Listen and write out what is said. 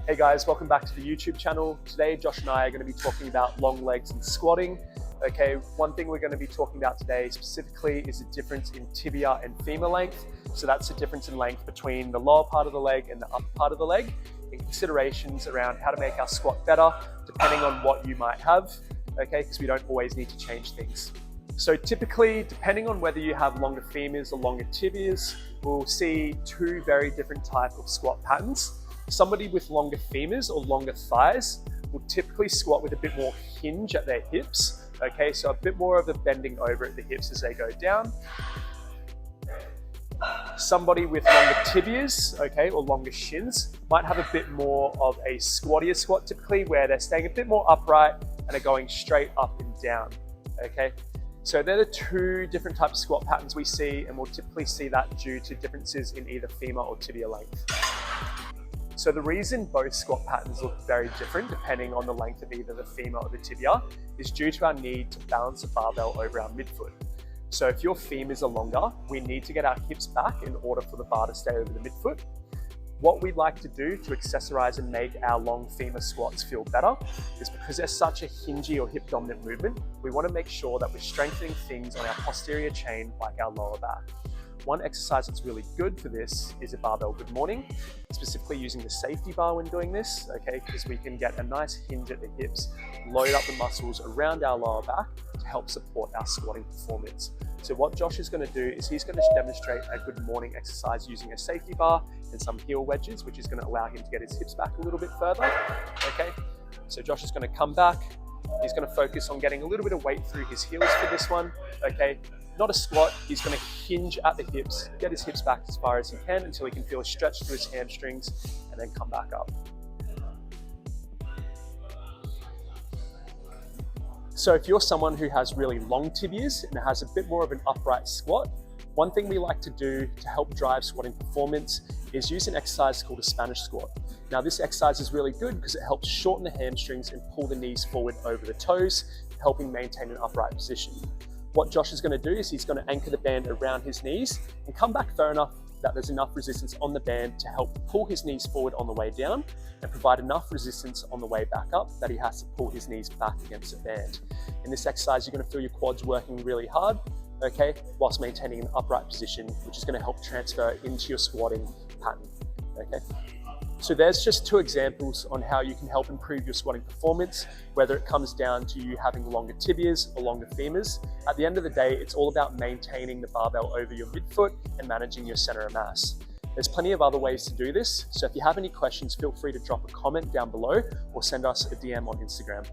Hey guys, welcome back to the YouTube channel. Today, Josh and I are going to be talking about long legs and squatting. Okay, one thing we're going to be talking about today specifically is the difference in tibia and femur length. So that's the difference in length between the lower part of the leg and the upper part of the leg, and considerations around how to make our squat better depending on what you might have, okay, because we don't always need to change things. So typically, depending on whether you have longer femurs or longer tibias, we'll see two very different types of squat patterns. Somebody with longer femurs or longer thighs will typically squat with a bit more hinge at their hips. Okay, so a bit more of a bending over at the hips as they go down. Somebody with longer tibias, okay, or longer shins might have a bit more of a squattier squat typically, where they're staying a bit more upright and are going straight up and down, okay? So they're the two different types of squat patterns we see, and we'll typically see that due to differences in either femur or tibia length. So the reason both squat patterns look very different depending on the length of either the femur or the tibia is due to our need to balance the barbell over our midfoot. So if your femurs are longer, we need to get our hips back in order for the bar to stay over the midfoot. What we'd like to do to accessorize and make our long femur squats feel better is, because they're such a hingy or hip dominant movement, we want to make sure that we're strengthening things on our posterior chain like our lower back. One exercise that's really good for this is a barbell good morning, specifically using the safety bar when doing this, okay, because we can get a nice hinge at the hips, load up the muscles around our lower back to help support our squatting performance. So what Josh is going to do is he's going to demonstrate a good morning exercise using a safety bar and some heel wedges, which is going to allow him to get his hips back a little bit further, okay? So Josh is going to come back, he's going to focus on getting a little bit of weight through his heels for this one, okay? Not a squat, he's going to hinge at the hips, get his hips back as far as he can until he can feel a stretch through his hamstrings, and then come back up. So if you're someone who has really long tibias and has a bit more of an upright squat, one thing we like to do to help drive squatting performance is use an exercise called a Spanish squat. Now this exercise is really good because it helps shorten the hamstrings and pull the knees forward over the toes, helping maintain an upright position. What Josh is going to do is he's going to anchor the band around his knees and come back far enough that there's enough resistance on the band to help pull his knees forward on the way down and provide enough resistance on the way back up that he has to pull his knees back against the band. In this exercise, you're going to feel your quads working really hard, okay, whilst maintaining an upright position, which is going to help transfer into your squatting pattern, okay? So there's just two examples on how you can help improve your squatting performance, whether it comes down to you having longer tibias or longer femurs. At the end of the day, it's all about maintaining the barbell over your midfoot and managing your center of mass. There's plenty of other ways to do this, so if you have any questions, feel free to drop a comment down below or send us a DM on Instagram.